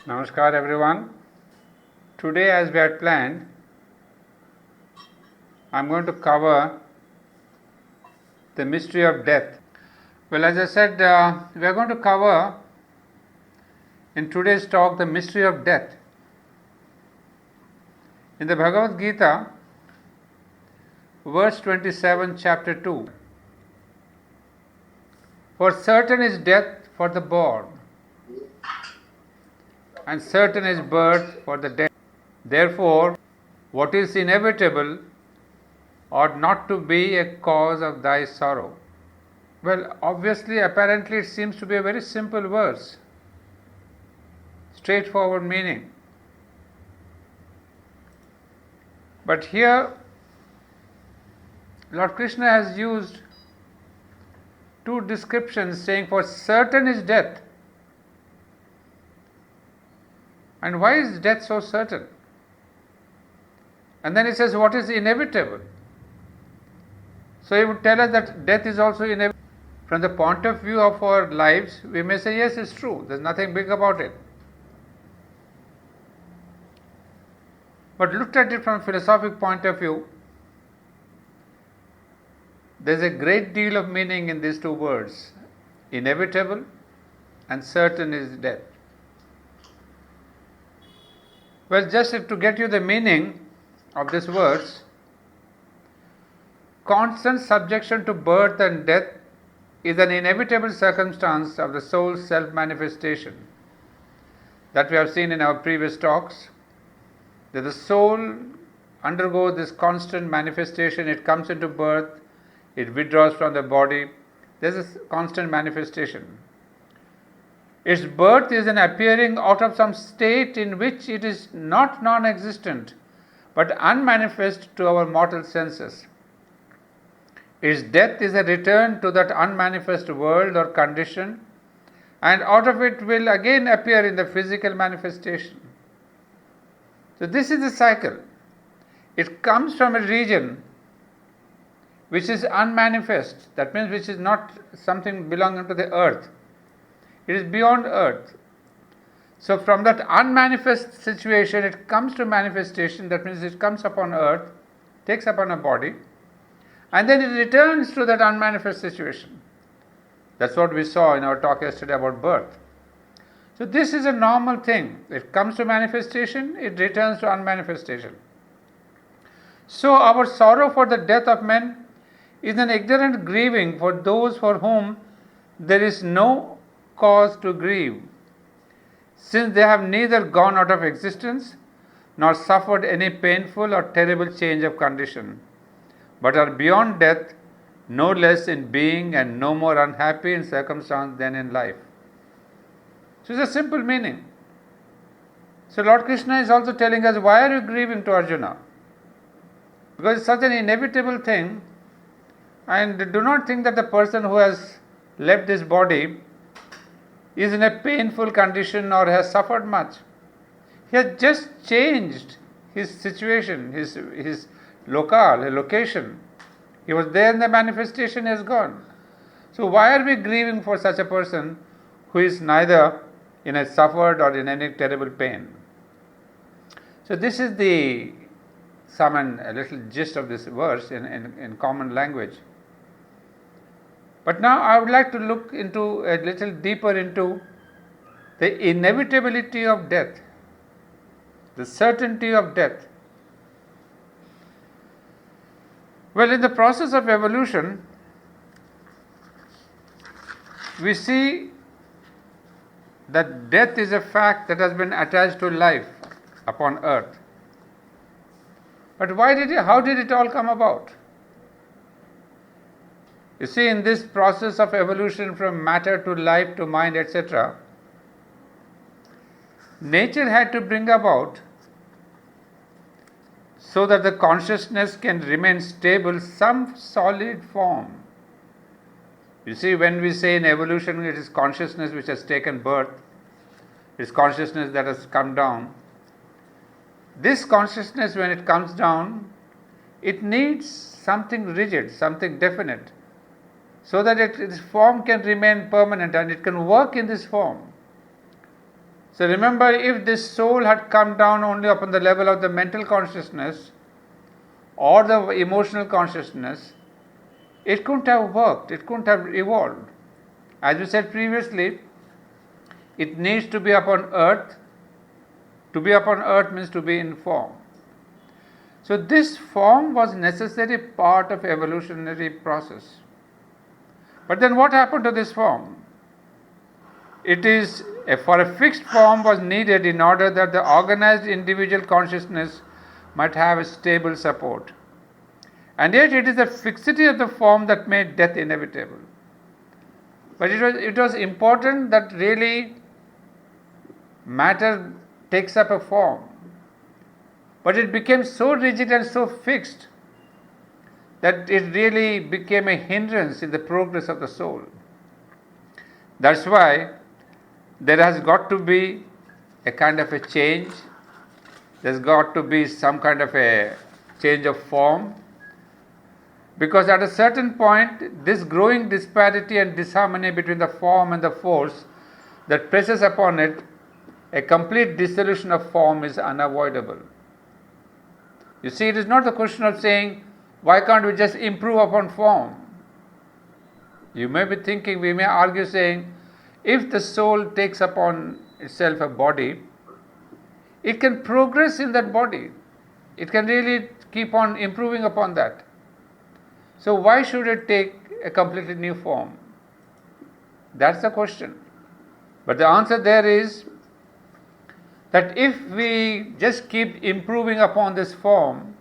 Namaskar everyone. Today, as we had planned, I am going to cover the mystery of death. Well, as I said, we are going to cover in today's talk the mystery of death. In the Bhagavad Gita, verse 27, chapter 2, for certain is death for the born, and certain is birth for the dead. Therefore, what is inevitable ought not to be a cause of thy sorrow. Well, obviously, apparently, it seems to be a very simple verse, straightforward meaning. But here, Lord Krishna has used two descriptions saying, for certain is death. And why is death so certain? And then he says, what is inevitable? So he would tell us that death is also inevitable. From the point of view of our lives, we may say, yes, it's true, there's nothing big about it. But looked at it from a philosophic point of view, there's a great deal of meaning in these two words, inevitable and certain is death. Well, just to get you the meaning of this verse, constant subjection to birth and death is an inevitable circumstance of the soul's self-manifestation. That we have seen in our previous talks, that the soul undergoes this constant manifestation. It comes into birth, it withdraws from the body. There's a constant manifestation. Its birth is an appearing out of some state in which it is not non-existent, but unmanifest to our mortal senses. Its death is a return to that unmanifest world or condition, and out of it will again appear in the physical manifestation. So this is the cycle. It comes from a region which is unmanifest, that means which is not something belonging to the earth. It is beyond earth. So from that unmanifest situation, it comes to manifestation, that means it comes upon earth, takes upon a body, and then it returns to that unmanifest situation. That's what we saw in our talk yesterday about birth. So this is a normal thing. It comes to manifestation, it returns to unmanifestation. So our sorrow for the death of men is an ignorant grieving for those for whom there is no cause to grieve, since they have neither gone out of existence nor suffered any painful or terrible change of condition, but are beyond death, no less in being and no more unhappy in circumstance than in life. So it's a simple meaning. So Lord Krishna is also telling us, why are you grieving, to Arjuna? Because it's such an inevitable thing, and do not think that the person who has left this body is in a painful condition or has suffered much. He has just changed his situation, his location. He was there in the manifestation, he has gone. So why are we grieving for such a person who is neither in a suffered or in any terrible pain? So this is a little gist of this verse in common language. But now I would like to look into a little deeper into the inevitability of death, the certainty of death. Well, in the process of evolution, we see that death is a fact that has been attached to life upon earth. But how did it all come about? You see, in this process of evolution from matter to life to mind, etc., nature had to bring about, so that the consciousness can remain stable, some solid form. You see, when we say in evolution, it is consciousness which has taken birth, it is consciousness that has come down. This consciousness, when it comes down, it needs something rigid, something definite, so that its form can remain permanent and it can work in this form. So remember, if this soul had come down only upon the level of the mental consciousness or the emotional consciousness, it couldn't have worked, it couldn't have evolved. As we said previously, it needs to be upon earth. To be upon earth means to be in form. So this form was necessary part of evolutionary process. But then what happened to this form? It is for a fixed form was needed in order that the organized individual consciousness might have a stable support. And yet it is the fixity of the form that made death inevitable. But it was important that really matter takes up a form. But it became so rigid and so fixed that it really became a hindrance in the progress of the soul. That's why there has got to be a kind of a change. There's got to be some kind of a change of form. Because at a certain point, this growing disparity and disharmony between the form and the force that presses upon it, a complete dissolution of form is unavoidable. You see, it is not the question of saying, why can't we just improve upon form? You may be thinking, we may argue saying, if the soul takes upon itself a body, it can progress in that body. It can really keep on improving upon that. So why should it take a completely new form? That's the question. But the answer there is that if we just keep improving upon this form,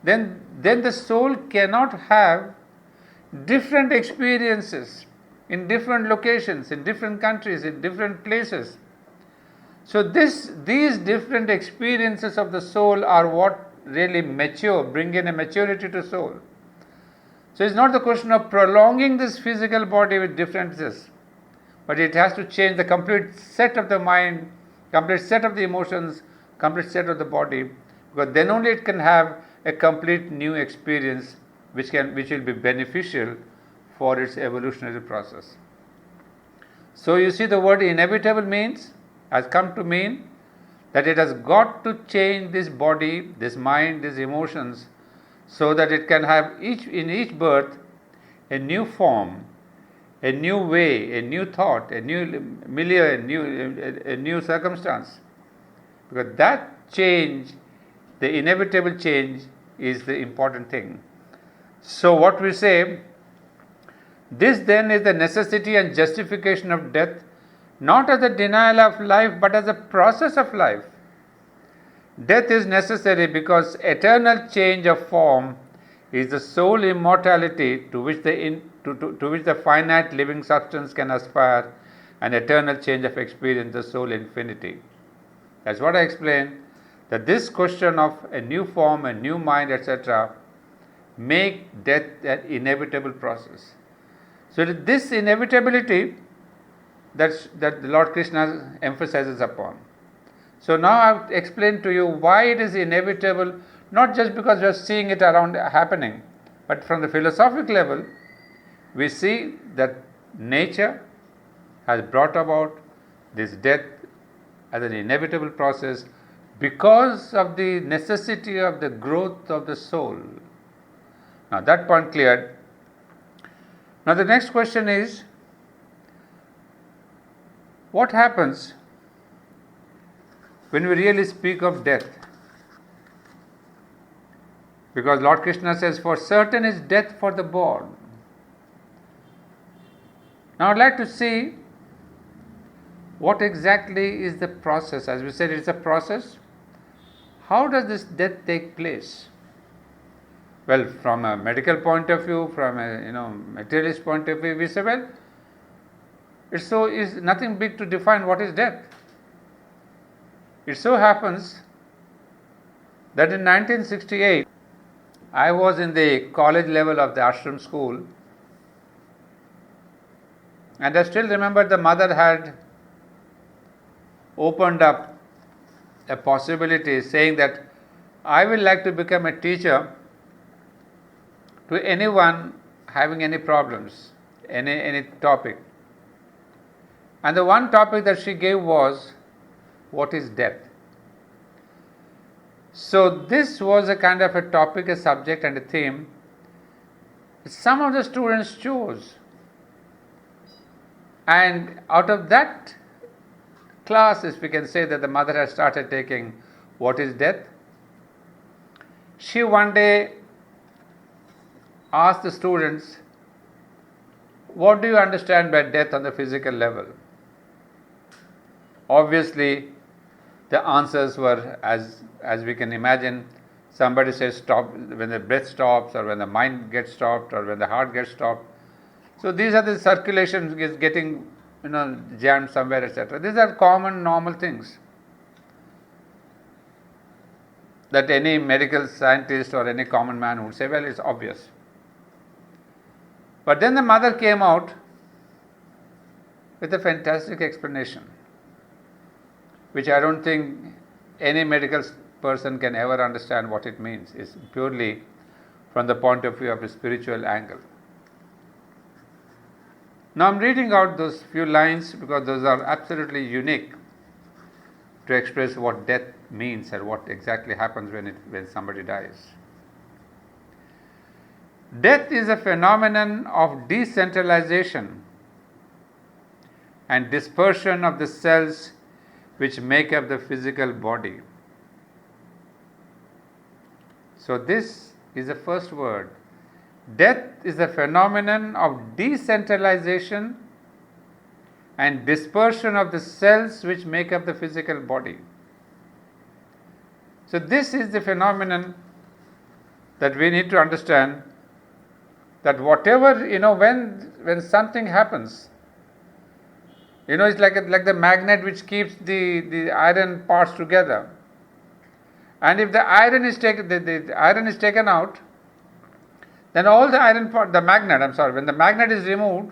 then the soul cannot have different experiences in different locations, in different countries, in different places. So these different experiences of the soul are what really mature, bring in a maturity to soul. So it's not the question of prolonging this physical body with differences, but it has to change the complete set of the mind, complete set of the emotions, complete set of the body, because then only it can have a complete new experience which will be beneficial for its evolutionary process. So you see, the word inevitable has come to mean that it has got to change this body, this mind, these emotions, so that it can have in each birth a new form, a new way, a new thought, a new milieu, a new circumstance. Because that change, the inevitable change, is the important thing. So what we say, this then is the necessity and justification of death, not as a denial of life, but as a process of life. Death is necessary because eternal change of form is the sole immortality to which the finite living substance can aspire, and eternal change of experience the sole infinity. That's what I explained, that this question of a new form, a new mind, etc., make death an inevitable process. So it is this inevitability that the Lord Krishna emphasizes upon. So now I have explained to you why it is inevitable, not just because we are seeing it around happening, but from the philosophic level, we see that nature has brought about this death as an inevitable process because of the necessity of the growth of the soul. Now that point cleared. Now the next question is, what happens when we really speak of death? Because Lord Krishna says, for certain is death for the born. Now I'd like to see what exactly is the process. As we said, it's a process. How does this death take place? Well, from a medical point of view, from a materialist point of view, we say, well, it's nothing big to define what is death. It so happens that in 1968, I was in the college level of the ashram school, and I still remember the mother had opened up a possibility saying that I will like to become a teacher to anyone having any problems, any topic. And the one topic that she gave was, what is death? So this was a kind of a topic, a subject and a theme some of the students chose. And out of that class, if we can say that the mother has started taking what is death, she one day asked the students, what do you understand by death on the physical level? Obviously, the answers were as we can imagine. Somebody says stop when the breath stops, or when the mind gets stopped, or when the heart gets stopped. So these are the circulation is getting jammed somewhere, etc. These are common normal things that any medical scientist or any common man would say, well, it's obvious. But then the mother came out with a fantastic explanation, which I don't think any medical person can ever understand what it means. It's purely from the point of view of a spiritual angle. Now I'm reading out those few lines because those are absolutely unique to express what death means and what exactly happens when somebody dies. Death is a phenomenon of decentralization and dispersion of the cells which make up the physical body. So this is the first word. Death is a phenomenon of decentralization and dispersion of the cells which make up the physical body. So this is the phenomenon that we need to understand, that whatever, when something happens, it's like the magnet which keeps the iron parts together. And if the iron is taken out, then all the iron part, when the magnet is removed,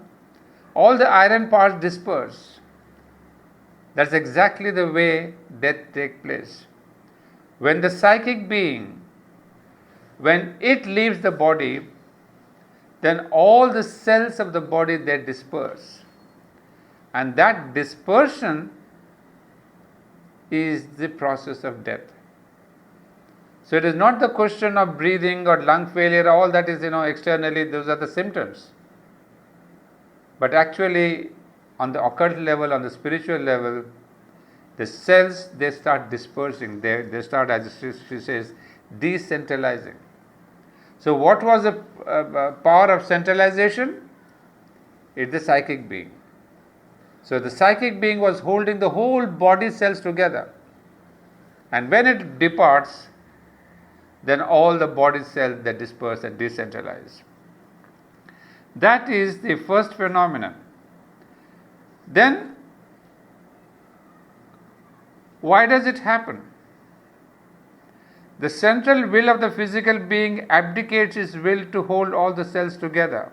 all the iron parts disperse. That's exactly the way death takes place. When the psychic being, when it leaves the body, then all the cells of the body, they disperse. And that dispersion is the process of death. So it is not the question of breathing or lung failure, all that is, externally, those are the symptoms. But actually, on the occult level, on the spiritual level, the cells, they start dispersing, they start, as she says, decentralizing. So what was the power of centralization? It's the psychic being. So the psychic being was holding the whole body cells together. And when it departs, then all the body cells, they disperse and decentralize. That is the first phenomenon. Then, why does it happen? The central will of the physical being abdicates its will to hold all the cells together.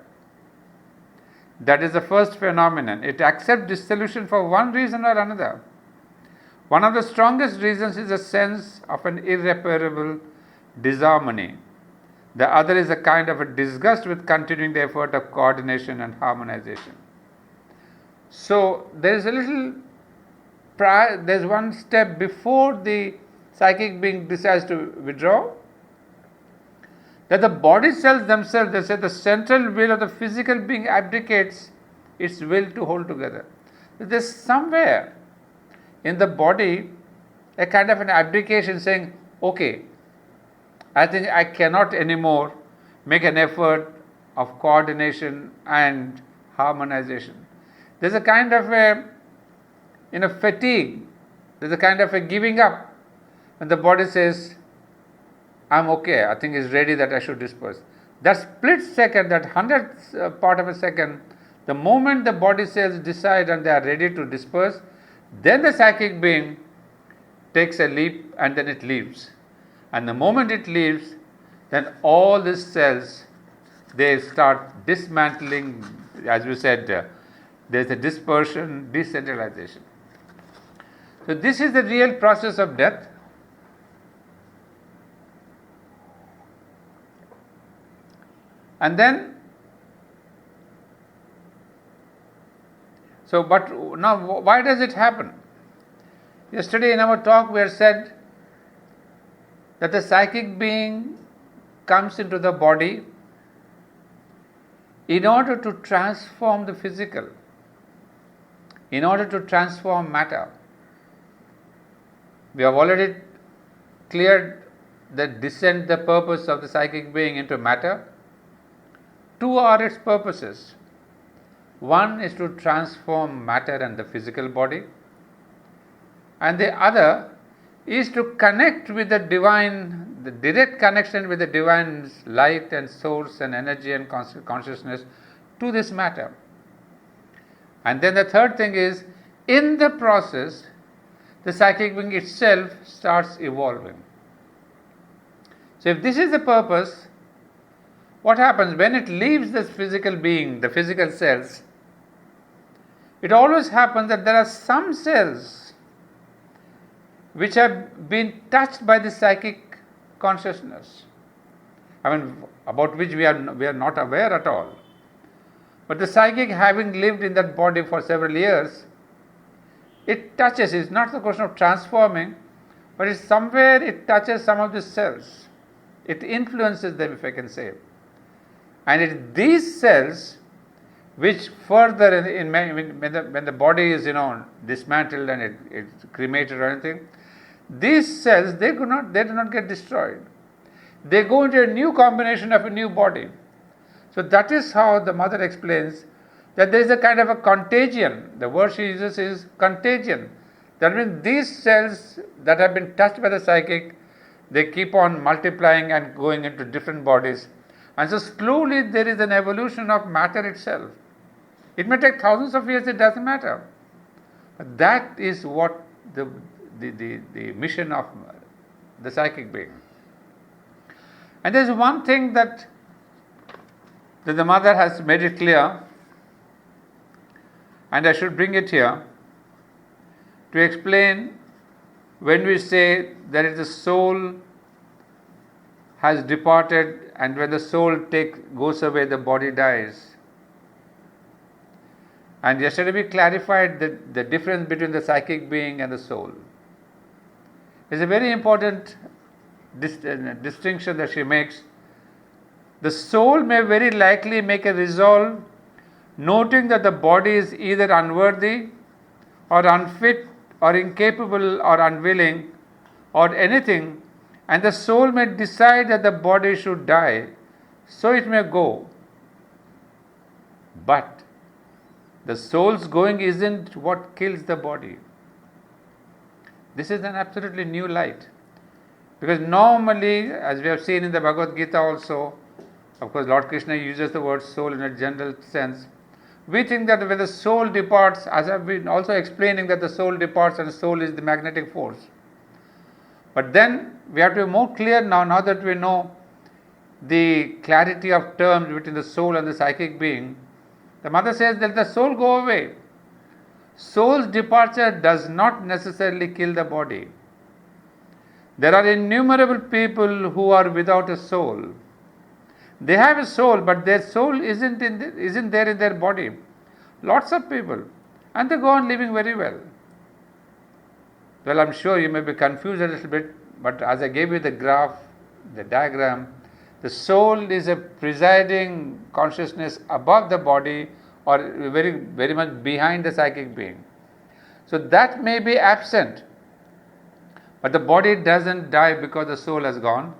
That is the first phenomenon. It accepts dissolution for one reason or another. One of the strongest reasons is a sense of an irreparable disharmony. The other is a kind of a disgust with continuing the effort of coordination and harmonization. So there is there's one step before the psychic being decides to withdraw, that the body cells themselves, they say the central will of the physical being abdicates its will to hold together. There's somewhere in the body a kind of an abdication saying, okay, I think I cannot anymore make an effort of coordination and harmonization. There's a kind of a fatigue. There's a kind of a giving up. When the body says, I'm okay, I think it's ready that I should disperse. That split second, that 100th part of a second, the moment the body cells decide and they are ready to disperse, then the psychic being takes a leap and then it leaves. And the moment it leaves, then all these cells, they start dismantling. As we said, there's a dispersion, decentralization. So this is the real process of death. And then So, but now why does it happen? Yesterday in our talk we had said that the psychic being comes into the body in order to transform the physical, in order to transform matter. We have already cleared the purpose of the psychic being into matter. Two are its purposes. One is to transform matter and the physical body, and the other is to connect with the divine, the direct connection with the divine light and source and energy and consciousness to this matter. And then the third thing is, in the process, the psychic being itself starts evolving. So if this is the purpose, what happens when it leaves this physical being, the physical cells? It always happens that there are some cells which have been touched by the psychic consciousness, about which we are not aware at all. But the psychic, having lived in that body for several years, it touches. It's not the question of transforming, but it's somewhere it touches some of the cells. It influences them, if I can say. And it's these cells which further, when the body is dismantled and it's cremated or anything, these cells, they do not get destroyed. They go into a new combination of a new body. So that is how the mother explains that there is a kind of a contagion. The word she uses is contagion. That means these cells that have been touched by the psychic, they keep on multiplying and going into different bodies. And so slowly there is an evolution of matter itself. It may take thousands of years, it doesn't matter. But that is what the mission of the psychic being. And there is one thing that the mother has made it clear, and I should bring it here to explain when we say that the soul has departed, and when the soul goes away, the body dies. And yesterday we clarified the difference between the psychic being and the soul. It's a very important distinction that she makes. The soul may very likely make a resolve, noting that the body is either unworthy or unfit or incapable or unwilling or anything, and the soul may decide that the body should die, so it may go. But the soul's going isn't what kills the body. This is an absolutely new light. Because normally, as we have seen in the Bhagavad Gita also, of course Lord Krishna uses the word soul in a general sense. We think that when the soul departs, as I have been also explaining that the soul departs and the soul is the magnetic force. But then we have to be more clear now that we know the clarity of terms between the soul and the psychic being. The mother says that the soul go away. Soul's departure does not necessarily kill the body. There are innumerable people who are without a soul. They have a soul, but their soul isn't there in their body. Lots of people. And they go on living very well. Well, I'm sure you may be confused a little bit, but as I gave you the graph, the diagram, the soul is a presiding consciousness above the body, or very, very much behind the psychic being. So that may be absent, but the body doesn't die because the soul has gone.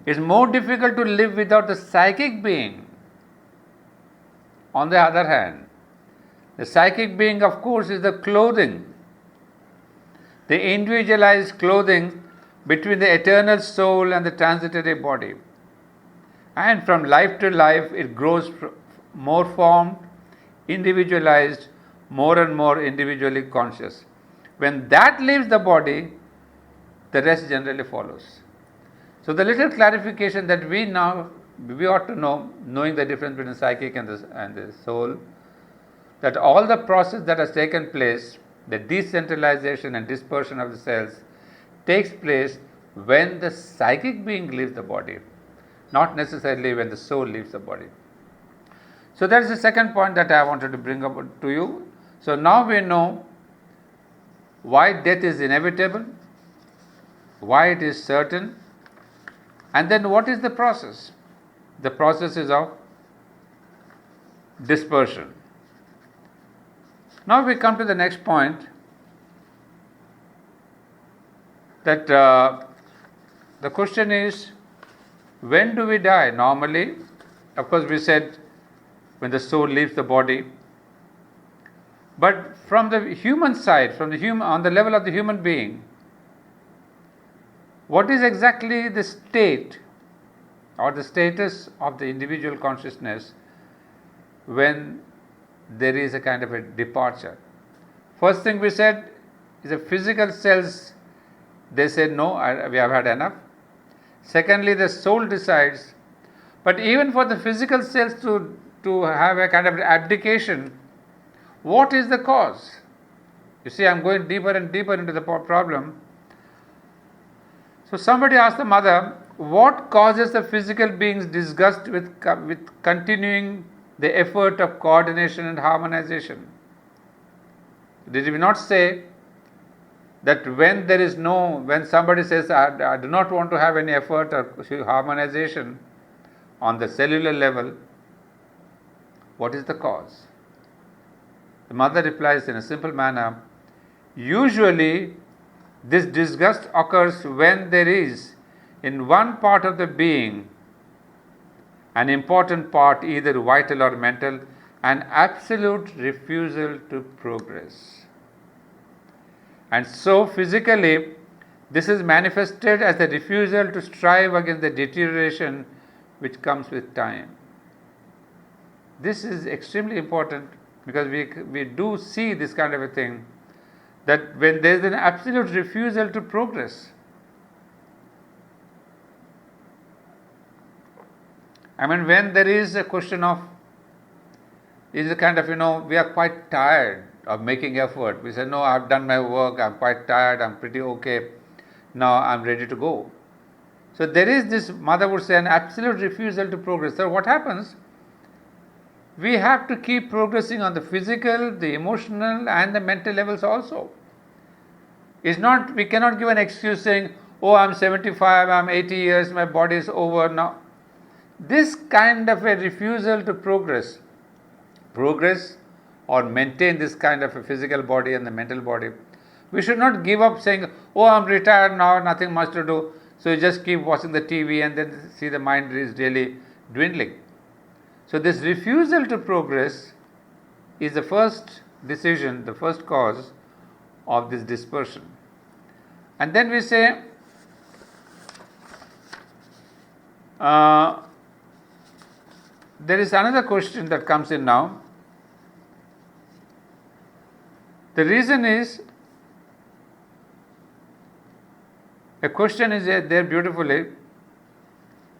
It's more difficult to live without the psychic being. On the other hand, the psychic being, of course, is the clothing, the individualized clothing between the eternal soul and the transitory body. And from life to life, it grows more formed, individualized, more and more individually conscious. When that leaves the body, the rest generally follows. So the little clarification that we ought to know, knowing the difference between psychic and the soul, that all the process that has taken place, the decentralization and dispersion of the cells, takes place when the psychic being leaves the body, not necessarily when the soul leaves the body. So that is the second point that I wanted to bring up to you. So now we know why death is inevitable, why it is certain, and then what is the process? The process is of dispersion. Now we come to the next point, that the question is, when do we die? Normally, of course, we said when the soul leaves the body. But from the human side, on the level of the human being, what is exactly the state or the status of the individual consciousness when there is a kind of a departure? First thing we said is the physical cells, they say no, we have had enough. Secondly, the soul decides. But even for the physical cells to have a kind of abdication, what is the cause? You see, I am going deeper and deeper into the problem. So somebody asked the mother, what causes the physical beings disgust with continuing the effort of coordination and harmonization? Did we not say that when somebody says, I do not want to have any effort or harmonization on the cellular level, what is the cause? The mother replies in a simple manner, usually this disgust occurs when there is in one part of the being, an important part, either vital or mental, an absolute refusal to progress. And so physically, this is manifested as the refusal to strive against the deterioration which comes with time. This is extremely important, because we do see this kind of a thing, that when there is an absolute refusal to progress, I mean, when there is a question of, is a kind of, we are quite tired of making effort. We say, no, I've done my work, I'm quite tired, I'm pretty okay, now I'm ready to go. So there is this, mother would say, an absolute refusal to progress. So what happens? We have to keep progressing on the physical, the emotional, and the mental levels also. We cannot give an excuse saying, oh, I'm 75, I'm 80 years, my body is over now. This kind of a refusal to progress or maintain this kind of a physical body and the mental body, we should not give up saying, oh, I'm retired now, nothing much to do, so you just keep watching the TV and then see the mind is really dwindling. So this refusal to progress is the first decision, the first cause of this dispersion. And then we say, there is another question that comes in now. The reason is, a question is there beautifully,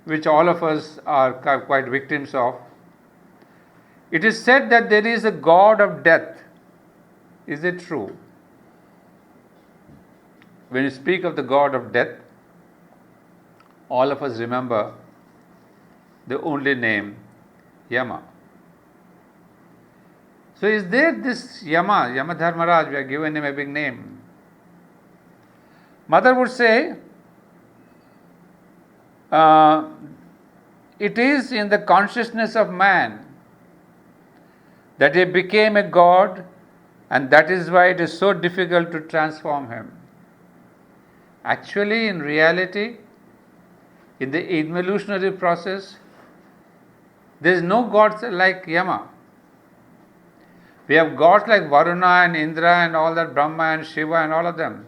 which all of us are quite victims of. It is said that there is a god of death. Is it true? When you speak of the god of death, all of us remember the only name, Yama. So is there this Yama Dharmaraj, we are given him a big name. Mother would say, it is in the consciousness of man that he became a god, and that is why it is so difficult to transform him. Actually, in reality, in the evolutionary process, there is no gods like Yama. We have gods like Varuna and Indra and all that, Brahma and Shiva and all of them.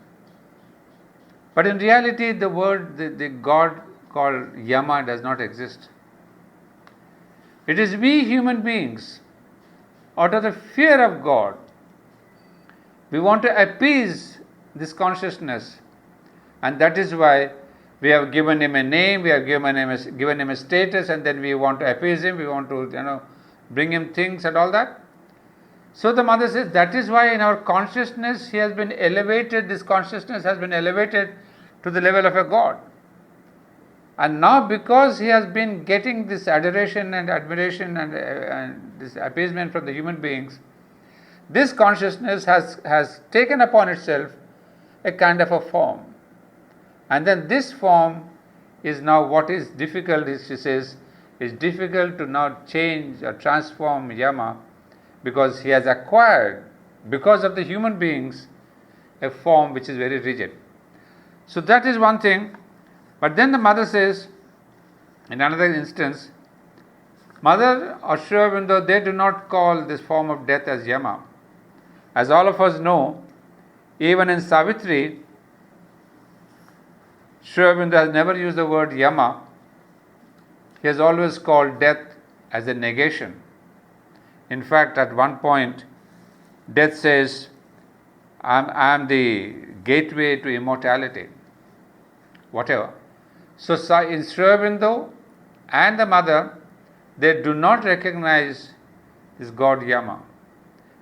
But in reality, the god called Yama does not exist. It is we human beings, out of the fear of God, we want to appease this consciousness, and that is why we have given him a name, we have given him a status, and then we want to appease him, we want to bring him things and all that. So the mother says, that is why in our consciousness he has been elevated, this consciousness has been elevated to the level of a god. And now, because he has been getting this adoration and admiration and this appeasement from the human beings, this consciousness has taken upon itself a kind of a form. And then this form is now what is difficult, is, she says, is difficult to now change or transform Yama, because he has acquired, because of the human beings, a form which is very rigid. So that is one thing. But then the mother says, in another instance, Mother or Sri Aurobindo, they do not call this form of death as Yama. As all of us know, even in Savitri, Sri Aurobindo has never used the word Yama. He has always called death as a negation. In fact, at one point, death says, I am the gateway to immortality. Whatever. So in Sri Aurobindo and the mother, they do not recognize this god Yama.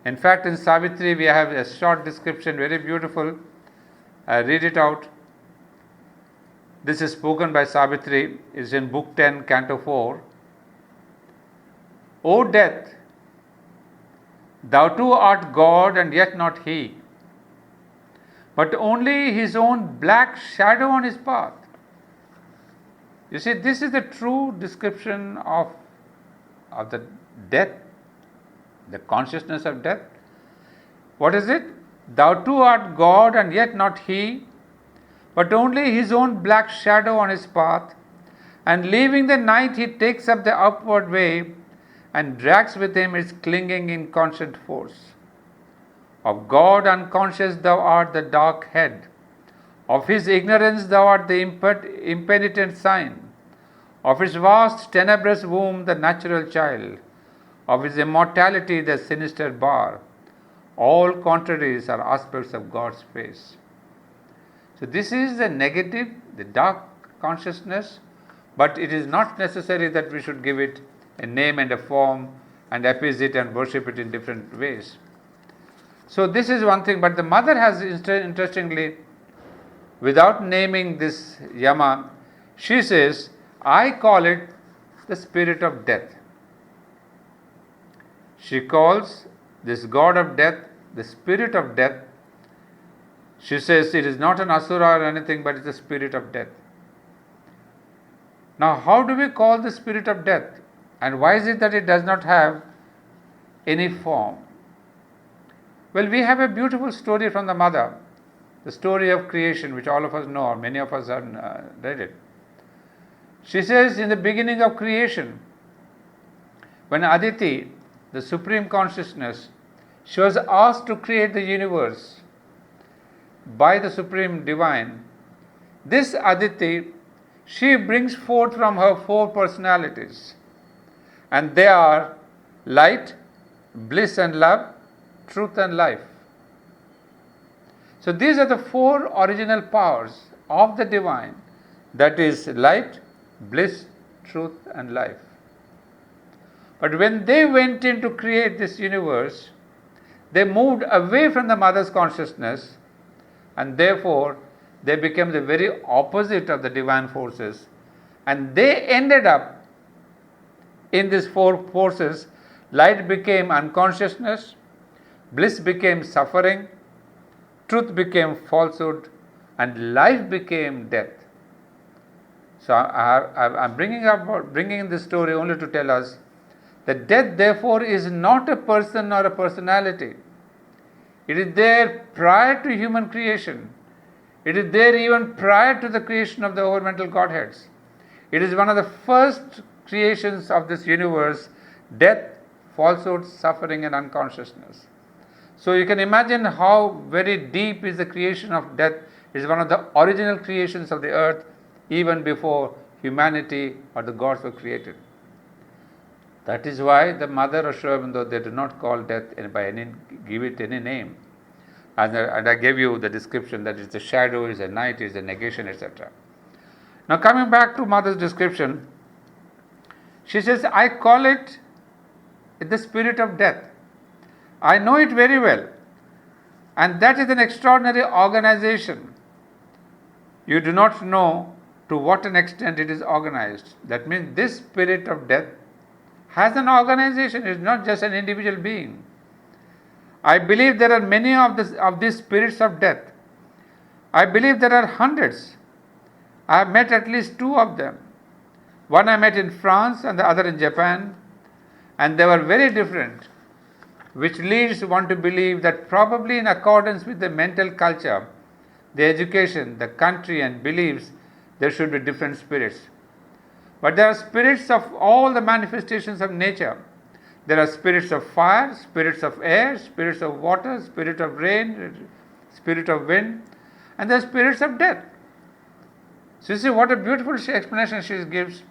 In fact, in Savitri, we have a short description, very beautiful. I read it out. This is spoken by Savitri, is in Book 10, Canto 4. O death, thou too art God and yet not he, but only his own black shadow on his path. You see, this is the true description of the death, the consciousness of death. What is it? Thou too art God and yet not he, but only his own black shadow on his path, and leaving the night he takes up the upward way and drags with him its clinging inconscient force. Of God unconscious thou art the dark head, of his ignorance thou art the impenitent sign, of his vast tenebrous womb the natural child, of his immortality the sinister bar. All contraries are aspects of God's face. So this is the negative, the dark consciousness, but it is not necessary that we should give it a name and a form and appease it and worship it in different ways. So this is one thing, but the mother has interestingly, without naming this Yama, she says, I call it the spirit of death. She calls this god of death the spirit of death. She says it is not an asura or anything, but it's the spirit of death. Now, how do we call the spirit of death? And why is it that it does not have any form? Well, we have a beautiful story from the mother, the story of creation, which all of us know, or many of us have read it. She says, in the beginning of creation, when Aditi, the supreme consciousness, she was asked to create the universe by the supreme divine, this Aditi, she brings forth from her four personalities, and they are light, bliss and love, truth and life. So these are the four original powers of the divine, that is light, bliss, truth and life. But when they went in to create this universe, they moved away from the mother's consciousness, and therefore they became the very opposite of the divine forces, and they ended up in these four forces. Light became unconsciousness, bliss became suffering, truth became falsehood, and life became death. So I'm bringing this story only to tell us that death, therefore, is not a person or a personality. It is there prior to human creation. It is there even prior to the creation of the overmental Godheads. It is one of the first creations of this universe: death, falsehood, suffering, and unconsciousness. So you can imagine how very deep is the creation of death. It is one of the original creations of the earth, even before humanity or the gods were created. That is why the mother of Sri Aurobindo, they do not call death give it any name. And I gave you the description that it's the shadow, is the night, is the negation, etc. Now coming back to mother's description, she says, I call it the spirit of death. I know it very well. And that is an extraordinary organization. You do not know to what an extent it is organized. That means this spirit of death has an organization, it is not just an individual being. I believe there are many of these spirits of death. I believe there are hundreds. I have met at least two of them. One I met in France and the other in Japan, and they were very different, which leads one to believe that probably in accordance with the mental culture, the education, the country and beliefs, there should be different spirits. But there are spirits of all the manifestations of nature. There are spirits of fire, spirits of air, spirits of water, spirit of rain, spirit of wind, and there are spirits of death. So you see what a beautiful explanation she gives.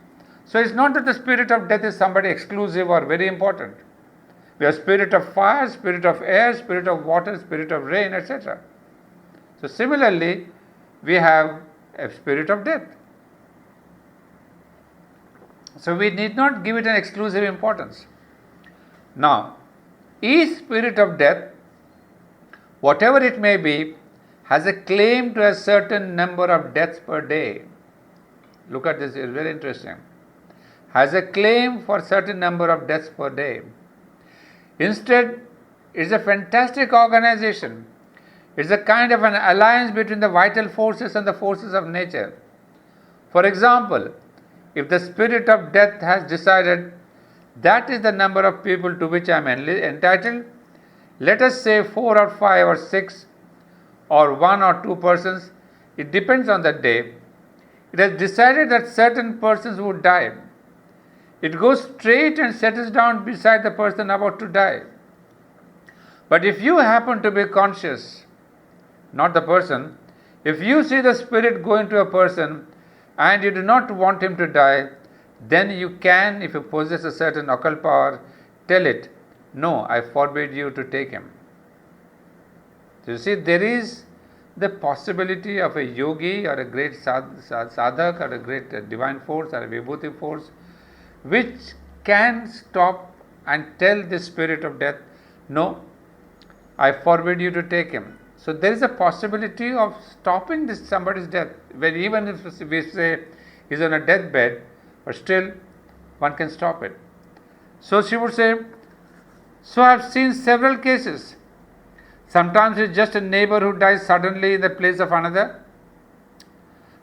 So it's not that the spirit of death is somebody exclusive or very important. We have spirit of fire, spirit of air, spirit of water, spirit of rain, etc. So similarly, we have a spirit of death. So we need not give it an exclusive importance. Now, each spirit of death, whatever it may be, has a claim to a certain number of deaths per day. Look at this, it's very interesting. Has a claim for a certain number of deaths per day. Instead, it's a fantastic organization. It's a kind of an alliance between the vital forces and the forces of nature. For example, if the spirit of death has decided that is the number of people to which I am entitled, let us say 4 or 5 or 6 or 1 or 2 persons, it depends on that day. It has decided that certain persons would die. It goes straight and settles down beside the person about to die. But if you happen to be conscious, not the person, if you see the spirit going to a person and you do not want him to die, then you can, if you possess a certain occult power, tell it, no, I forbid you to take him. So you see, there is the possibility of a yogi or a great sadhak or a great divine force or a vibhuti force which can stop and tell the spirit of death, no, I forbid you to take him. So there is a possibility of stopping this somebody's death, where even if we say he's on a deathbed, but still one can stop it. So she would say, so I have seen several cases. Sometimes it's just a neighbor who dies suddenly in the place of another.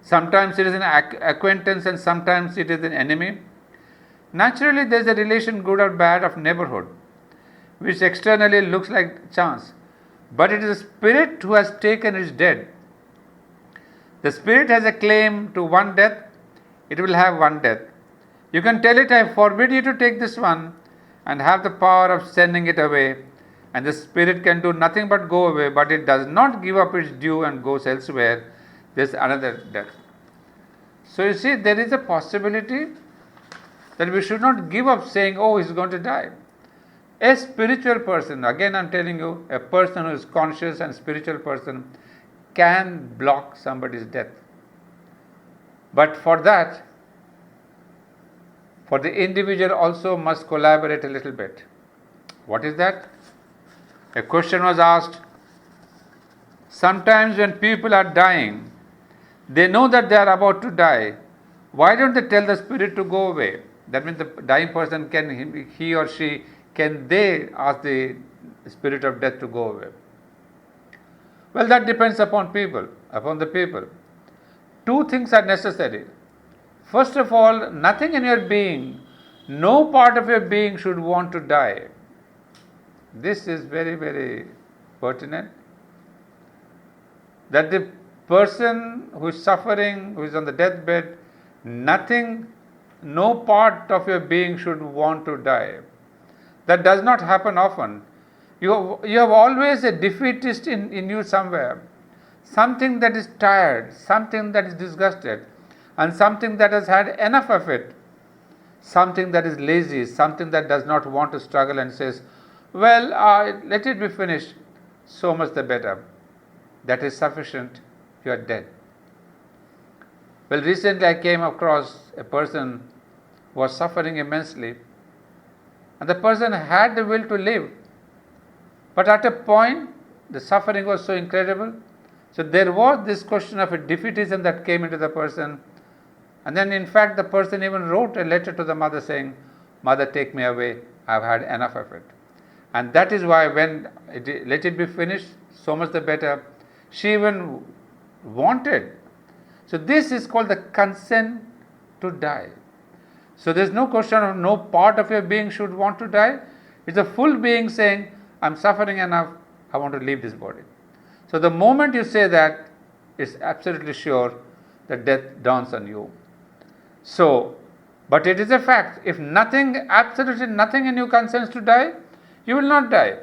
Sometimes it is an acquaintance and sometimes it is an enemy. Naturally, there is a relation, good or bad, of neighborhood, which externally looks like chance. But it is a spirit who has taken its dead. The spirit has a claim to one death, it will have one death. You can tell it, I forbid you to take this one, and have the power of sending it away, and the spirit can do nothing but go away, but it does not give up its due and goes elsewhere. There is another death. So you see, there is a possibility that we should not give up saying, oh, he's going to die. A spiritual person, again I am telling you, a person who is conscious and spiritual person can block somebody's death. But for that, for the individual also must collaborate a little bit. What is that? A question was asked, sometimes when people are dying, they know that they are about to die. Why don't they tell the spirit to go away? That means the dying person can, he or she, can they ask the spirit of death to go away? Well, that depends upon the people. Two things are necessary. First of all, nothing in your being, no part of your being should want to die. This is very, very pertinent. That the person who is suffering, who is on the deathbed, no part of your being should want to die. That does not happen often. You have always a defeatist in you somewhere. Something that is tired, something that is disgusted, and something that has had enough of it. Something that is lazy, something that does not want to struggle and says, well, let it be finished, so much the better. That is sufficient, you are dead. Well, recently I came across a person who was suffering immensely, and the person had the will to live. But at a point, the suffering was so incredible. So there was this question of a defeatism that came into the person. And then in fact the person even wrote a letter to the mother saying, "Mother, take me away, I've had enough of it." And that is why when let it be finished, so much the better. She even wanted. So this is called the consent to die. So there's no question of no part of your being should want to die. It's a full being saying, "I'm suffering enough, I want to leave this body." So the moment you say that, it's absolutely sure that death dawns on you. So, but it is a fact. If nothing, absolutely nothing in you consents to die, you will not die.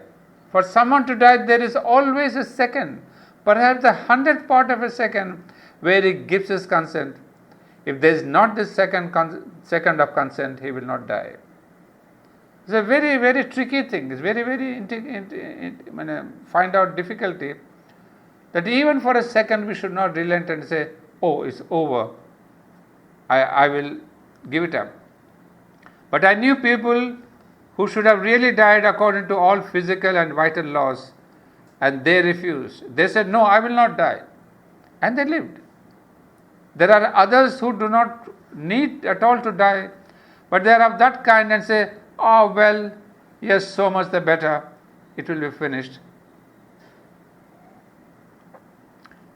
For someone to die, there is always a second, perhaps the 100th part of a second, where he gives his consent. If there is not this second of consent, he will not die. It's a very, very tricky thing. It's very, very find out difficulty. That even for a second we should not relent and say, "Oh, it's over. I will give it up." But I knew people who should have really died according to all physical and vital laws, and they refused. They said, "No, I will not die." And they lived. There are others who do not need at all to die, but they are of that kind and say, "Oh, well, yes, so much the better, it will be finished."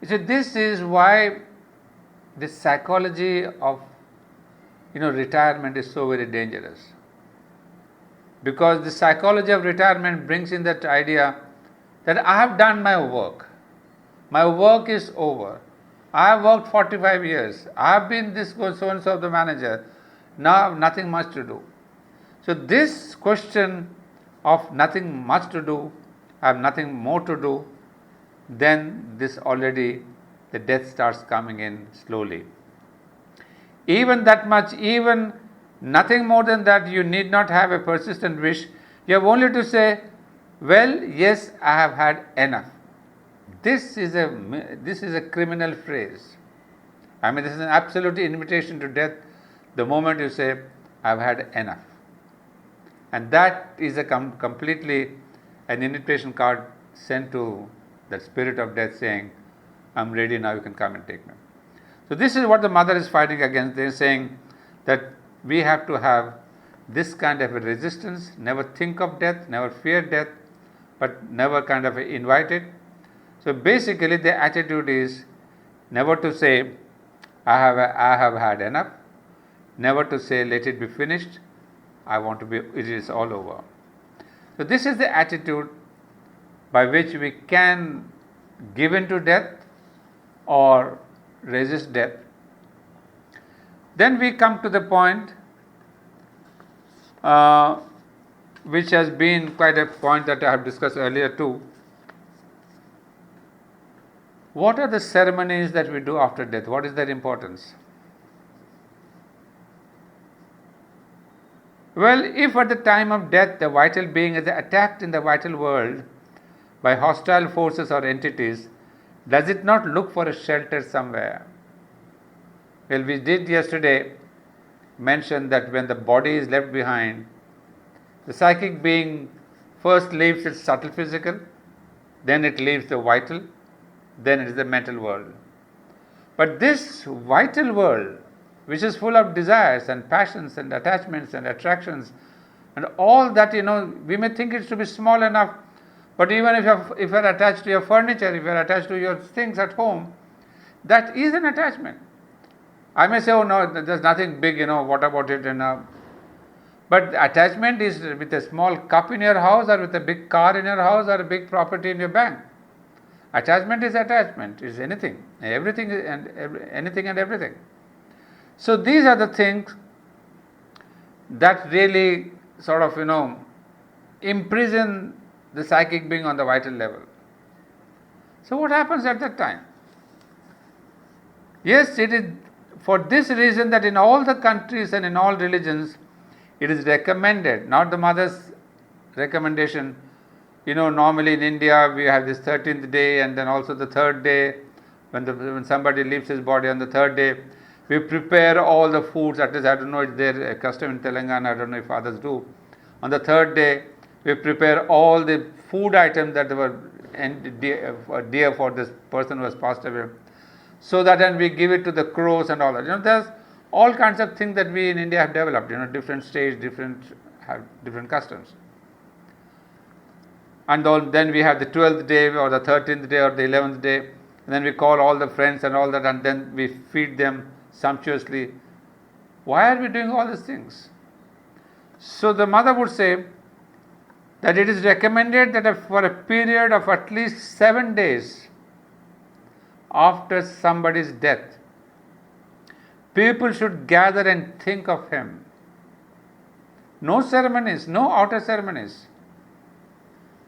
You see, this is why the psychology of retirement is so very dangerous. Because the psychology of retirement brings in that idea that I have done my work. My work is over. I have worked 45 years. I have been this so and so of the manager. Now I have nothing much to do. So this question of nothing much to do, I have nothing more to do, then this already the death starts coming in slowly. Even that much, even nothing more than that, you need not have a persistent wish. You have only to say, "Well, yes, I have had enough." This is a criminal phrase. I mean, this is an absolute invitation to death the moment you say, "I've had enough." And that is a completely an invitation card sent to that spirit of death saying, "I'm ready now, you can come and take me." So this is what the mother is fighting against. They are saying that we have to have this kind of a resistance, never think of death, never fear death, but never kind of invite it. So basically the attitude is never to say, I have had enough, never to say, "Let it be finished, it is all over." So this is the attitude by which we can give in to death or resist death. Then we come to the point which has been quite a point that I have discussed earlier too. What are the ceremonies that we do after death? What is their importance? Well, if at the time of death the vital being is attacked in the vital world by hostile forces or entities, does it not look for a shelter somewhere? Well, we did yesterday mention that when the body is left behind, the psychic being first leaves its subtle physical, then it leaves the vital, then it is the mental world. But this vital world, which is full of desires and passions and attachments and attractions and all that, we may think it to be small enough, but even if you're attached to your furniture, if you're attached to your things at home, that is an attachment. I may say, "Oh no, there's nothing big, what about it?" But attachment is with a small cup in your house or with a big car in your house or a big property in your bank. Attachment is attachment, is anything, everything and anything and everything. So these are the things that really sort of, imprison the psychic being on the vital level. So what happens at that time? Yes, it is for this reason that in all the countries and in all religions, it is recommended, not the mother's recommendation. Normally in India we have this 13th day and then also the 3rd day. When somebody leaves his body on the 3rd day, we prepare all the foods. At least I don't know if their custom in Telangana, I don't know if others do. On the 3rd day, we prepare all the food items that were dear for this person who has passed away, so that then we give it to the crows and all that. There's all kinds of things that we in India have developed, different states, have different customs. And then we have the 12th day or the 13th day or the 11th day, and then we call all the friends and all that, and then we feed them sumptuously. Why are we doing all these things? So the mother would say that it is recommended that for a period of at least 7 days after somebody's death, people should gather and think of him. No ceremonies, no outer ceremonies.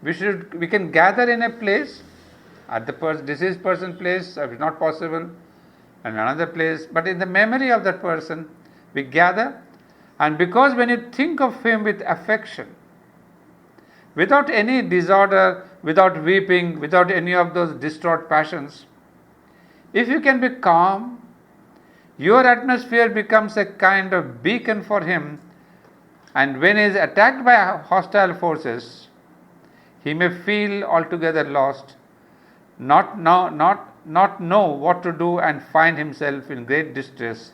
We can gather in a place, at the deceased person's place, if it's not possible, and another place, but in the memory of that person, we gather. And because when you think of him with affection, without any disorder, without weeping, without any of those distraught passions, if you can be calm, your atmosphere becomes a kind of beacon for him, and when he is attacked by hostile forces, he may feel altogether lost, not know what to do, and find himself in great distress.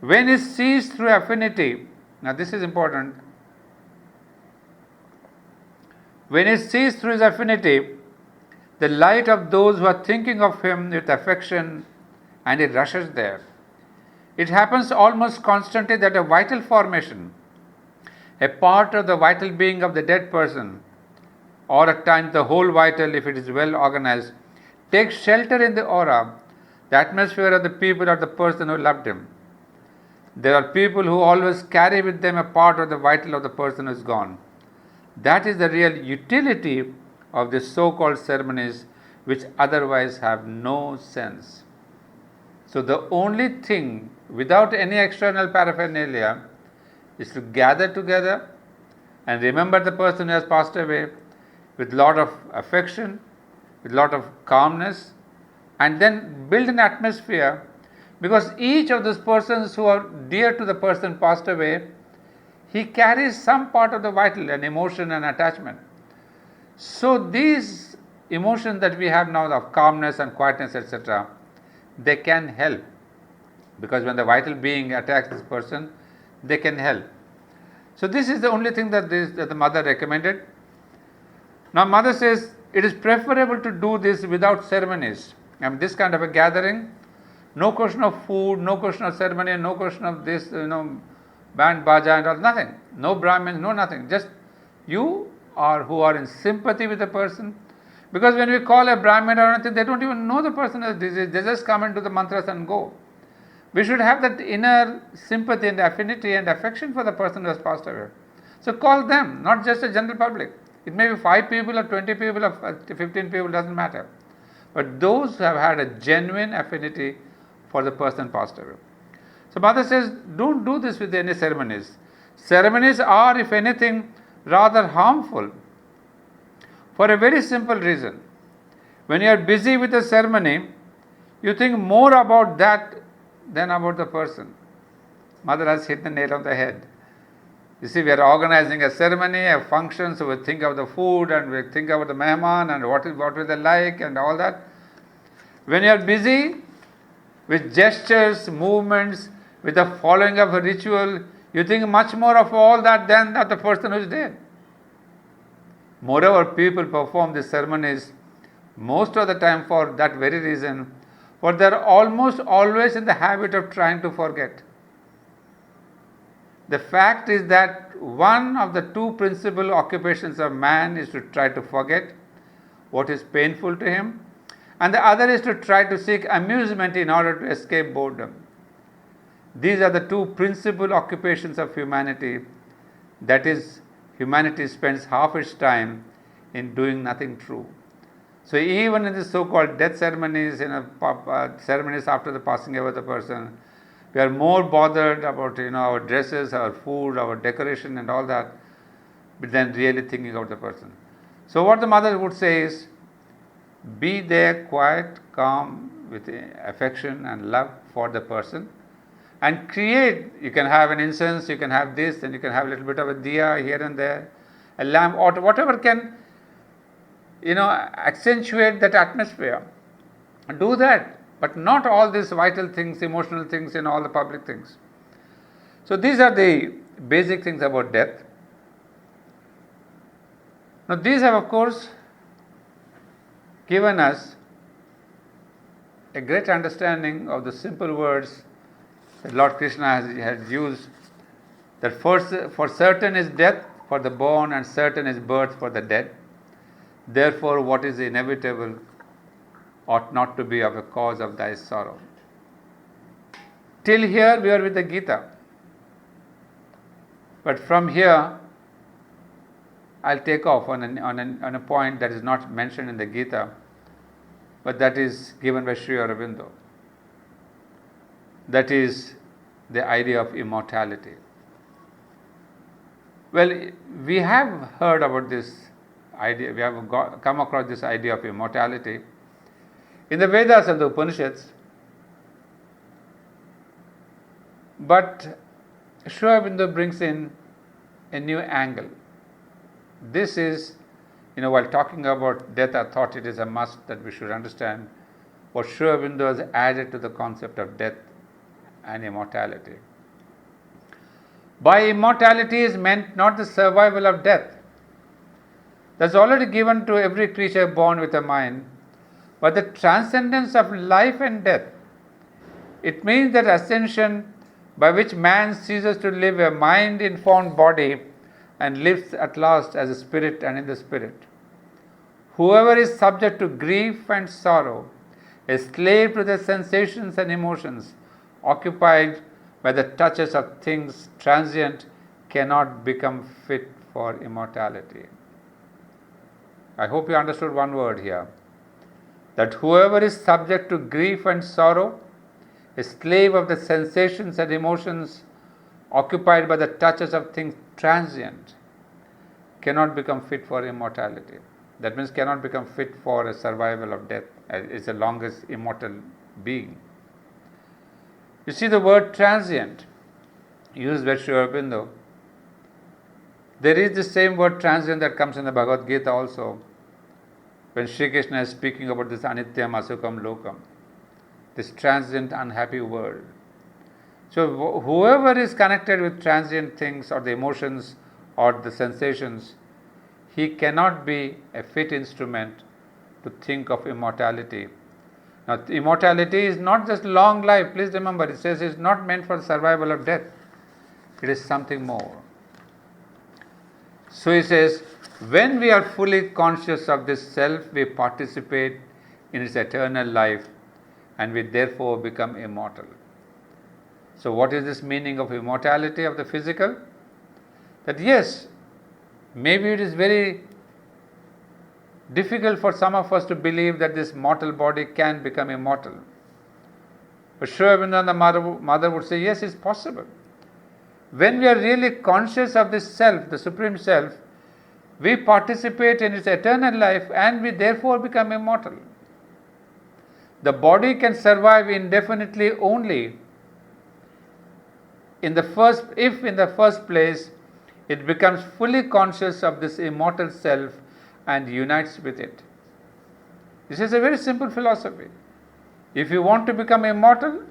When he sees through affinity, now this is important, when he sees through his affinity the light of those who are thinking of him with affection, and he rushes there. It happens almost constantly that a vital formation, a part of the vital being of the dead person, or at times the whole vital, if it is well organized, takes shelter in the aura, the atmosphere of the people or the person who loved him. There are people who always carry with them a part of the vital of the person who is gone. That is the real utility of the so-called ceremonies, which otherwise have no sense. So the only thing, without any external paraphernalia, is to gather together and remember the person who has passed away with lot of affection, with lot of calmness, and then build an atmosphere, because each of those persons who are dear to the person passed away, he carries some part of the vital, an emotion and attachment. So these emotions that we have now of calmness and quietness, etc., they can help, because when the vital being attacks this person, they can help. So this is the only thing that the mother recommended. Now mother says it is preferable to do this without ceremonies. This kind of a gathering, no question of food, no question of ceremony, no question of this, band, baja and all, nothing. No Brahmins, no nothing. Just you who are in sympathy with the person. Because when we call a Brahmin or anything, they don't even know the person has disease. They just come into the mantras and go. We should have that inner sympathy and affinity and affection for the person who has passed away. So call them, not just a general public. It may be 5 people or 20 people or 15 people, doesn't matter. But those who have had a genuine affinity for the person passed away. So mother says, don't do this with any ceremonies. Ceremonies are, if anything, rather harmful, for a very simple reason. When you are busy with a ceremony, you think more about that than about the person. Mother has hit the nail on the head. You see, we are organizing a ceremony, a function, so we think of the food and we think about the mehman and what will they like and all that. When you are busy with gestures, movements, with the following of a ritual, you think much more of all that than of the person who is dead. Moreover, people perform these ceremonies most of the time for that very reason, for they are almost always in the habit of trying to forget. The fact is that one of the 2 principal occupations of man is to try to forget what is painful to him, and the other is to try to seek amusement in order to escape boredom. These are the 2 principal occupations of humanity. That is, humanity spends half its time in doing nothing true. So even in the so-called death ceremonies, ceremonies after the passing away of the person, we are more bothered about our dresses, our food, our decoration and all that, than really thinking of the person. So what the mother would say is, be there quiet, calm, with affection and love for the person, and create. You can have an incense, you can have this, and you can have a little bit of a diya here and there, a lamp, or whatever can accentuate that atmosphere. Do that, but not all these vital things, emotional things, all the public things. So these are the basic things about death. Now these have of course given us a great understanding of the simple words that Lord Krishna has used, that for certain is death for the born and certain is birth for the dead. Therefore what is inevitable ought not to be of a cause of thy sorrow. Till here we are with the Gita. But from here I'll take off on a point that is not mentioned in the Gita, but that is given by Sri Aurobindo. That is the idea of immortality. Well, we have heard about this idea, we have come across this idea of immortality in the Vedas and the Upanishads, but Sri Aurobindo brings in a new angle. This is, while talking about death, I thought it is a must that we should understand what Sri Aurobindo has added to the concept of death and immortality. By immortality is meant not the survival of death. That's already given to every creature born with a mind, but the transcendence of life and death. It means that ascension by which man ceases to live a mind-informed body and lives at last as a spirit and in the spirit. Whoever is subject to grief and sorrow, a slave to the sensations and emotions, occupied by the touches of things transient, cannot become fit for immortality. I hope you understood one word here. That whoever is subject to grief and sorrow, a slave of the sensations and emotions, occupied by the touches of things transient, cannot become fit for immortality. That means cannot become fit for a survival of death, is the longest immortal being. You see the word transient used by Sri Aurobindo. There is the same word transient that comes in the Bhagavad Gita also, when Sri Krishna is speaking about this anityam asukam lokam, this transient unhappy world. So whoever is connected with transient things or the emotions or the sensations, he cannot be a fit instrument to think of immortality. Now, immortality is not just long life. Please remember, it says it's not meant for survival of death. It is something more. So he says, when we are fully conscious of this self, we participate in its eternal life and we therefore become immortal. So what is this meaning of immortality of the physical? That yes, maybe it is very difficult for some of us to believe that this mortal body can become immortal. But Sri Aurobindo, the mother would say, yes, it's possible. When we are really conscious of this self, the Supreme Self, we participate in its eternal life and we therefore become immortal. The body can survive indefinitely only if in the first place it becomes fully conscious of this immortal self and unites with it. This is a very simple philosophy. If you want to become immortal,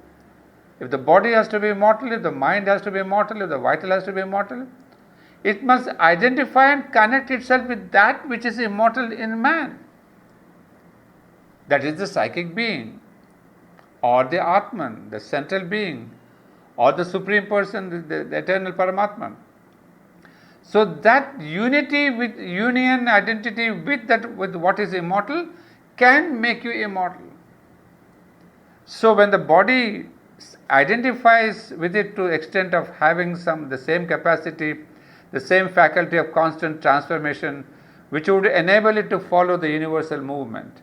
if the body has to be immortal, if the mind has to be immortal, if the vital has to be immortal, it must identify and connect itself with that which is immortal in man. That is the psychic being, or the Atman, the central being, or the Supreme Person, the eternal Paramatman. So that union, identity with what is immortal can make you immortal. So when the body identifies with it to the extent of having the same capacity, the same faculty of constant transformation, which would enable it to follow the universal movement,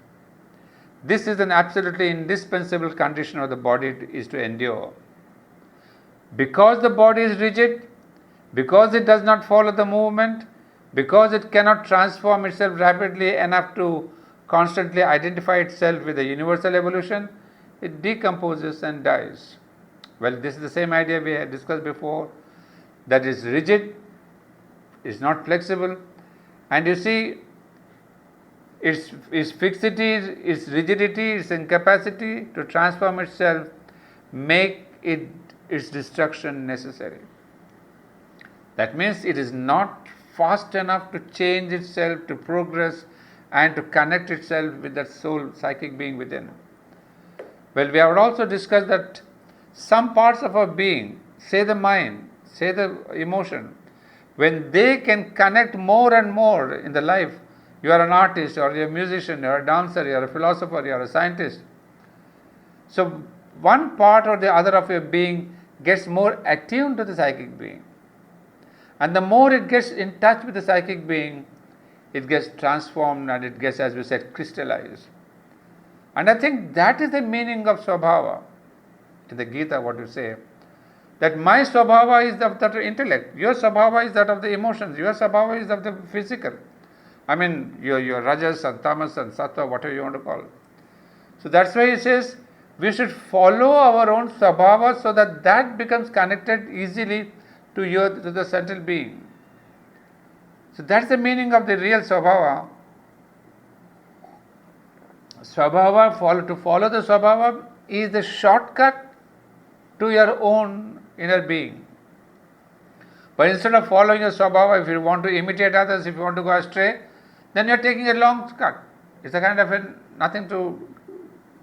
this is an absolutely indispensable condition of the body is to endure. Because the body is rigid, because it does not follow the movement, because it cannot transform itself rapidly enough to constantly identify itself with the universal evolution, it decomposes and dies. Well, this is the same idea we had discussed before, that is rigid, is not flexible, and you see its fixity, its rigidity, its incapacity to transform itself make its destruction necessary. That means it is not fast enough to change itself, to progress, and to connect itself with that soul, psychic being within. Well, we have also discussed that some parts of our being, say the mind, say the emotion, when they can connect more and more in the life, you are an artist, or you're a musician, you're a dancer, you're a philosopher, you're a scientist. So one part or the other of your being gets more attuned to the psychic being. And the more it gets in touch with the psychic being, it gets transformed and it gets, as we said, crystallized. And I think that is the meaning of Swabhava. In the Gita, what you say, that my Swabhava is of that intellect, your Swabhava is that of the emotions, your Swabhava is of the physical. I mean, your Rajas and Tamas and Sattva, whatever you want to call it. So that's why he says, we should follow our own Swabhava so that that becomes connected easily to the central being. So that's the meaning of the real Swabhava. To follow the Swabhava is the shortcut to your own inner being. But instead of following your Swabhava, if you want to imitate others, if you want to go astray, then you are taking a long cut. It's a kind of nothing to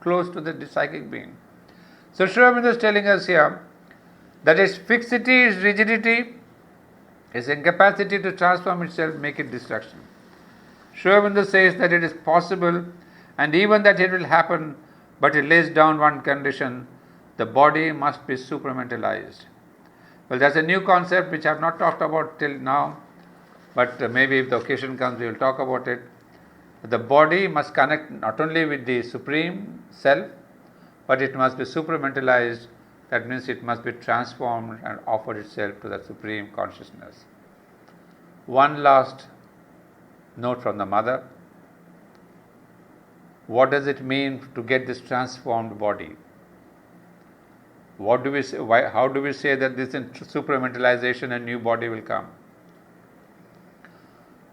close to the psychic being. So Sri Aurobindo is telling us here that its fixity, its rigidity, its incapacity to transform itself make it destruction. Sri Aurobindo says that it is possible and even that it will happen, but it lays down one condition: the body must be supramentalized. Well, that's a new concept which I have not talked about till now, but maybe if the occasion comes we will talk about it. The body must connect not only with the Supreme Self, but it must be supramentalized. That means it must be transformed and offer itself to the Supreme Consciousness. One last note from the Mother. What does it mean to get this transformed body? What do we say? How do we say that this supramentalization and new body will come?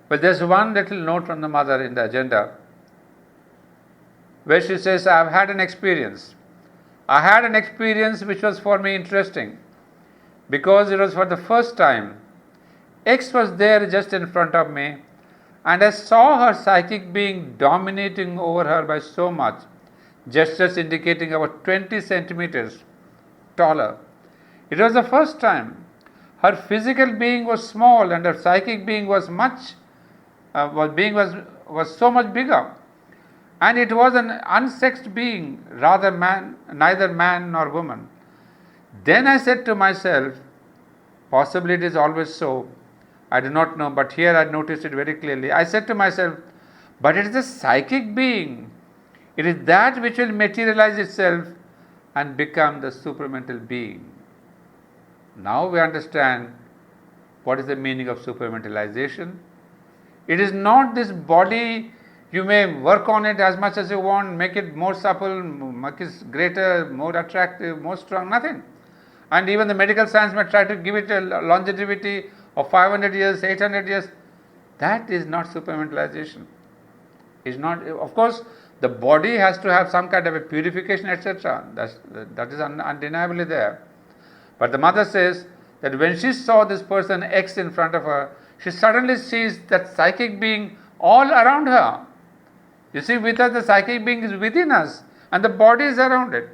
Well, there's one little note from the Mother in the agenda where she says, I have had an experience. I had an experience which was for me interesting because it was for the first time. X was there just in front of me, and I saw her psychic being dominating over her by so much, gestures indicating about 20 centimeters taller. It was the first time. Her physical being was small and her psychic being was was so much bigger. And it was an unsexed being, neither man nor woman. Then I said to myself, possibly it is always so, I do not know, but here I noticed it very clearly. I said to myself, but it is a psychic being. It is that which will materialize itself and become the supramental being. Now we understand what is the meaning of supramentalization. It is not this body. You may work on it as much as you want, make it more supple, make it greater, more attractive, more strong, nothing. And even the medical science may try to give it a longevity of 500 years, 800 years. That is not supramentalization. It's not, of course, the body has to have some kind of a purification, etc. That is undeniably there. But the Mother says that when she saw this person X in front of her, she suddenly sees that psychic being all around her. You see, with us, the psychic being is within us and the body is around it.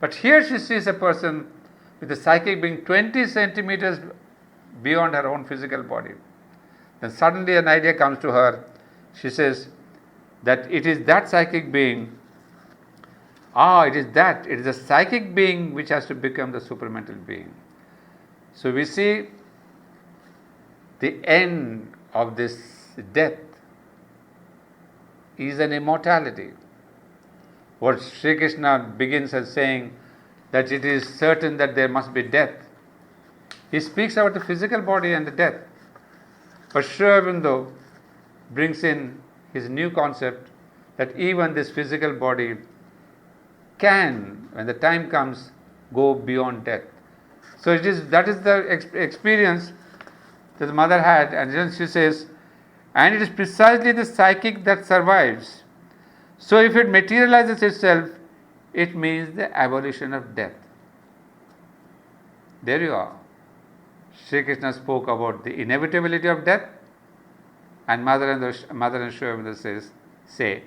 But here she sees a person with the psychic being 20 centimeters beyond her own physical body. Then suddenly an idea comes to her. She says that it is that psychic being. It is the psychic being which has to become the supramental being. So we see the end of this death is an immortality. What Sri Krishna begins as saying that it is certain that there must be death. He speaks about the physical body and the death. But Sri Aurobindo brings in his new concept that even this physical body can, when the time comes, go beyond death. So that is the experience that the Mother had, and then she says, and it is precisely the psychic that survives. So if it materializes itself, it means the abolition of death. There you are. Sri Krishna spoke about the inevitability of death, and Mother and Sri Aurobindo say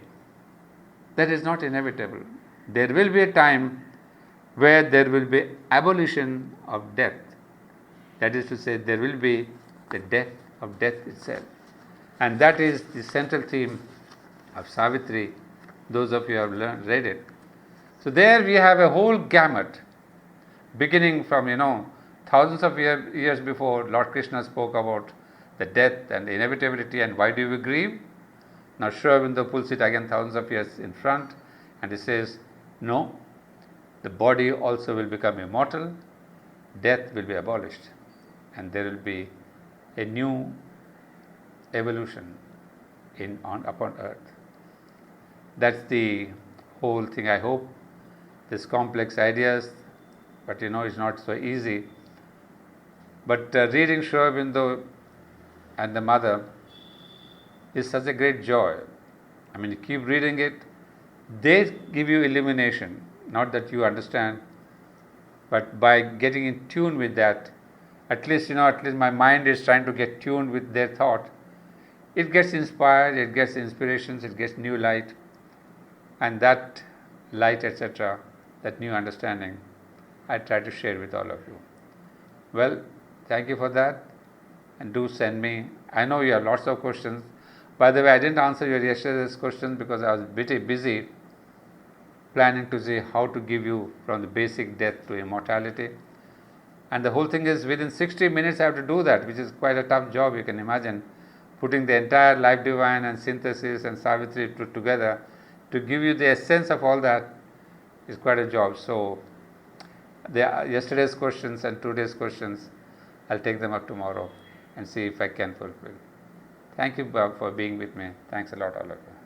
that is not inevitable. There will be a time where there will be abolition of death. That is to say, there will be the death of death itself. And that is the central theme of Savitri, those of you who have read it. So there we have a whole gamut, beginning from, thousands of years before, Lord Krishna spoke about the death and the inevitability and why do we grieve. Now Sri Aurobindo pulls it again thousands of years in front, and he says, no, the body also will become immortal, death will be abolished, and there will be a new evolution upon earth. That's the whole thing. I hope these complex ideas, but it's not so easy. But reading Sri Aurobindo and the Mother is such a great joy. I mean, you keep reading it, they give you illumination, not that you understand, but by getting in tune with that, at least my mind is trying to get tuned with their thought. It gets inspired, it gets inspirations, it gets new light, and that light, etc., that new understanding, I try to share with all of you. Well, thank you for that, and do send me. I know you have lots of questions. By the way, I didn't answer your yesterday's questions because I was pretty busy planning to see how to give you from the basic death to immortality. And the whole thing is within 60 minutes I have to do that, which is quite a tough job, you can imagine. Putting the entire Life Divine and Synthesis and Savitri together to give you the essence of all that is quite a job. So yesterday's questions and today's questions, I'll take them up tomorrow and see if I can fulfill. Thank you, Bob, for being with me. Thanks a lot, all of you.